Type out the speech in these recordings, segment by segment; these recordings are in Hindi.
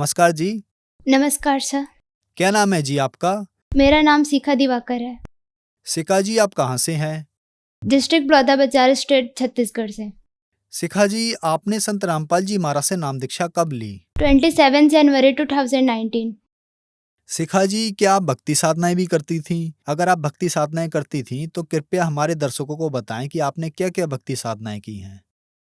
नमस्कार जी। नमस्कार सर। क्या नाम है जी आपका? मेरा नाम शिखा दिवाकर है। शिखा जी, आप कहाँ से हैं? डिस्ट्रिक्ट बलौदाबाजार, स्टेट छत्तीसगढ़ से। शिखा जी, आपने संत रामपाल जी महाराज से नाम दीक्षा कब ली? 27 जनवरी 2019। शिखा जी, क्या आप भक्ति साधनाएं भी करती थीं? अगर आप भक्ति साधनाएं करती थीं तो कृपया हमारे दर्शकों को बताएं कि आपने क्या-क्या भक्ति साधनाएं की हैं।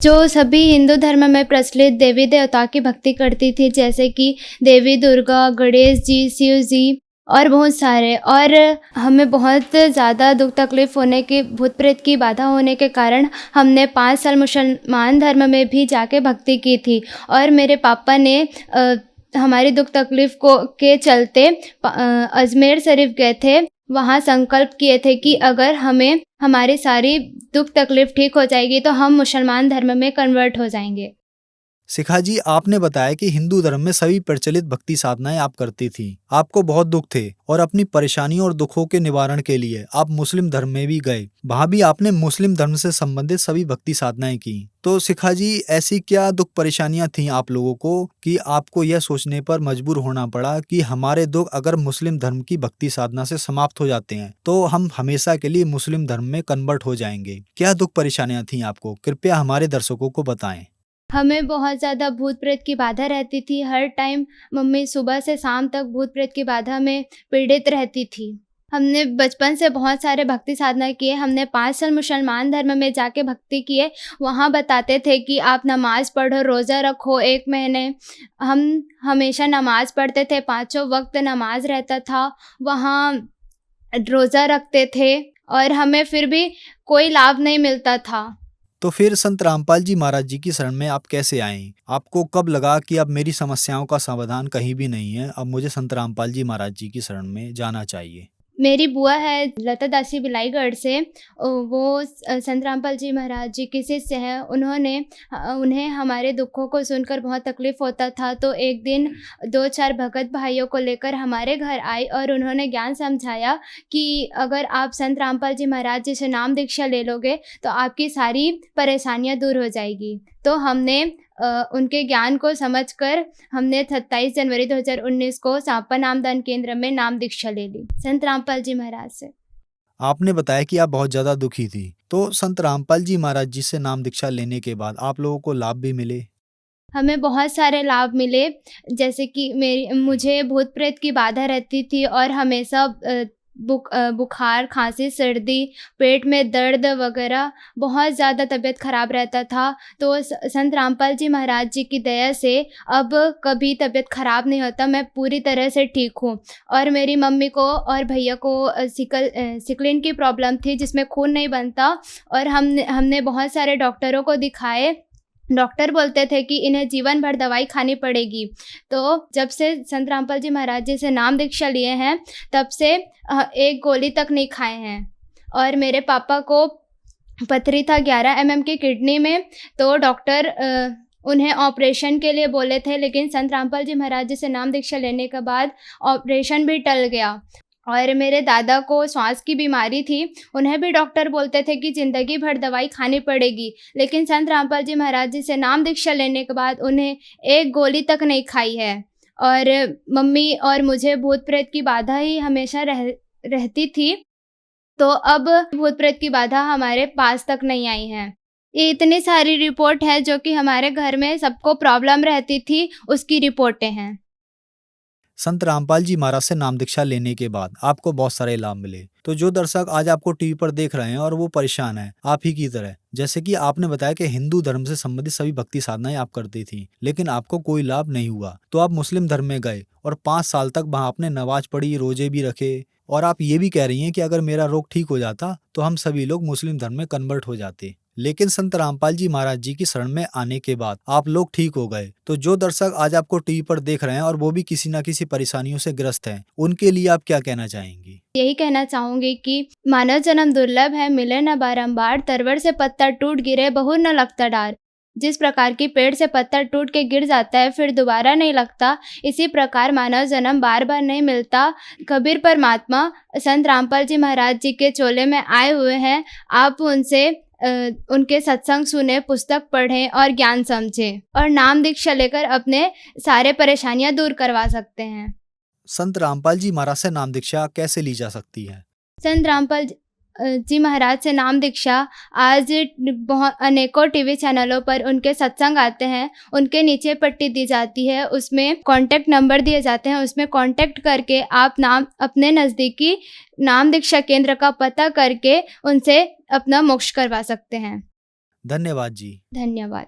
जो सभी हिंदू धर्म में प्रचलित देवी देवता की भक्ति करती थी, जैसे कि देवी दुर्गा, गणेश जी, शिव जी और बहुत सारे। और हमें बहुत ज़्यादा दुख तकलीफ होने की, भूत प्रेत की बाधा होने के कारण हमने 5 साल मुसलमान धर्म में भी जाके भक्ति की थी। और मेरे पापा ने हमारी दुख तकलीफ को के चलते अजमेर शरीफ गए थे। वहाँ संकल्प किए थे कि अगर हमें हमारी सारी दुख तकलीफ ठीक हो जाएगी तो हम मुसलमान धर्म में कन्वर्ट हो जाएंगे। शिखा जी, आपने बताया कि हिंदू धर्म में सभी प्रचलित भक्ति साधनाएं आप करती थी। आपको बहुत दुख थे और अपनी परेशानियों और दुखों के निवारण के लिए आप मुस्लिम धर्म में भी गए। वहाँ भी आपने मुस्लिम धर्म से संबंधित सभी भक्ति साधनाएं की। तो शिखा जी, ऐसी क्या दुख परेशानियां थीं आप लोगों को कि आपको यह सोचने पर मजबूर होना पड़ा कि हमारे दुख अगर मुस्लिम धर्म की भक्ति साधना से समाप्त हो जाते हैं तो हम हमेशा के लिए मुस्लिम धर्म में कन्वर्ट हो जाएंगे? क्या दुख परेशानियां थीं आपको? कृपया हमारे दर्शकों को बताएं। हमें बहुत ज़्यादा भूत प्रेत की बाधा रहती थी। हर टाइम मम्मी सुबह से शाम तक भूत प्रेत की बाधा में पीड़ित रहती थी। हमने बचपन से बहुत सारे भक्ति साधना किए। हमने 5 साल मुसलमान धर्म में जाके भक्ति किए। वहाँ बताते थे कि आप नमाज़ पढ़ो, रोज़ा रखो 1 महीने। हम हमेशा नमाज़ पढ़ते थे, 5 वक़्त नमाज़ रहता था। वहाँ रोज़ा रखते थे और हमें फिर भी कोई लाभ नहीं मिलता था। तो फिर संत रामपाल जी महाराज जी की शरण में आप कैसे आए? आपको कब लगा कि अब मेरी समस्याओं का समाधान कहीं भी नहीं है, अब मुझे संत रामपाल जी महाराज जी की शरण में जाना चाहिए? मेरी बुआ है लता दासी बिलाईगढ़ से। वो संत रामपाल जी महाराज जी के शिष्य हैं। उन्हें हमारे दुखों को सुनकर बहुत तकलीफ़ होता था। तो एक दिन 2-4 भगत भाइयों को लेकर हमारे घर आई और उन्होंने ज्ञान समझाया कि अगर आप संत रामपाल जी महाराज जी से नाम दीक्षा ले लोगे तो आपकी सारी परेशानियाँ दूर हो जाएगी। तो हमने उनके ज्ञान को समझकर हमने 27 जनवरी 2019 को सांपा नामदान केंद्र में नाम दीक्षा ले ली संत रामपाल जी महाराज से। आपने बताया कि आप बहुत ज़्यादा दुखी थी, तो संत रामपाल जी महाराज जी से नाम दीक्षा लेने के बाद आप लोगों को लाभ भी मिले? हमें बहुत सारे लाभ मिले, जैसे कि मुझे भूत प्रेत की बाधा रहती थी और हमेशा बुखार, खाँसी, सर्दी, पेट में दर्द वगैरह बहुत ज़्यादा तबीयत ख़राब रहता था। तो संत रामपाल जी महाराज जी की दया से अब कभी तबीयत ख़राब नहीं होता। मैं पूरी तरह से ठीक हूँ। और मेरी मम्मी को और भैया को सिकलिन की प्रॉब्लम थी जिसमें खून नहीं बनता। और हमने बहुत सारे डॉक्टरों को दिखाए। डॉक्टर बोलते थे कि इन्हें जीवन भर दवाई खानी पड़ेगी। तो जब से संत रामपाल जी महाराज जी से नाम दीक्षा लिए हैं, तब से एक गोली तक नहीं खाए हैं। और मेरे पापा को पथरी था 11 mm की किडनी में। तो डॉक्टर उन्हें ऑपरेशन के लिए बोले थे, लेकिन संत रामपाल जी महाराज जी से नाम दीक्षा लेने के बाद ऑपरेशन भी टल गया। और मेरे दादा को श्वास की बीमारी थी। उन्हें भी डॉक्टर बोलते थे कि ज़िंदगी भर दवाई खानी पड़ेगी, लेकिन संत रामपाल जी महाराज जी से नाम दीक्षा लेने के बाद उन्हें एक गोली तक नहीं खाई है। और मम्मी और मुझे भूत प्रेत की बाधा ही हमेशा रहती थी। तो अब भूत प्रेत की बाधा हमारे पास तक नहीं आई है। ये इतनी सारी रिपोर्ट है जो कि हमारे घर में सबको प्रॉब्लम रहती थी, उसकी रिपोर्टें हैं। संत रामपाल जी महाराज से नाम दीक्षा लेने के बाद आपको बहुत सारे लाभ मिले। तो जो दर्शक आज आपको टीवी पर देख रहे हैं और वो परेशान हैं आप ही की तरह, जैसे कि आपने बताया कि हिंदू धर्म से संबंधित सभी भक्ति साधनाएं आप करती थी, लेकिन आपको कोई लाभ नहीं हुआ, तो आप मुस्लिम धर्म में गए और 5 साल तक वहां आपने नमाज पढ़ी, रोजे भी रखे, और आप ये भी कह रही हैं कि अगर मेरा रोग ठीक हो जाता तो हम सभी लोग मुस्लिम धर्म में कन्वर्ट हो जाते। लेकिन संत रामपाल जी महाराज जी की शरण में आने के बाद आप लोग ठीक हो गए। तो जो दर्शक आज आपको टीवी पर देख रहे हैं और वो भी किसी न किसी परेशानियों से ग्रस्त हैं, उनके लिए आप क्या कहना चाहेंगी? यही कहना चाहूँगी कि मानव जन्म दुर्लभ है, मिले न बारंबार, तरवर से पत्ता टूट गिरे बहुर न लगता डार। जिस प्रकार की पेड़ से पत्ता टूट के गिर जाता है फिर दोबारा नहीं लगता, इसी प्रकार मानव जन्म बार बार नहीं मिलता। कबीर परमात्मा संत रामपाल जी महाराज जी के चोले में आए हुए हैं। आप उनसे उनके सत्संग सुने, पुस्तक पढ़ें और ज्ञान समझें और नाम दीक्षा लेकर अपने सारे परेशानियां दूर करवा सकते हैं। संत रामपाल जी महाराज से नाम दीक्षा कैसे ली जा सकती है? संत रामपाल जी महाराज से नाम दीक्षा आज बहुत अनेकों टीवी चैनलों पर उनके सत्संग आते हैं। उनके नीचे पट्टी दी जाती है, उसमें कॉन्टैक्ट नंबर दिए जाते हैं, उसमें कॉन्टैक्ट करके आप अपने नज़दीकी नाम दीक्षा केंद्र का पता करके उनसे अपना मोक्ष करवा सकते हैं। धन्यवाद जी। धन्यवाद।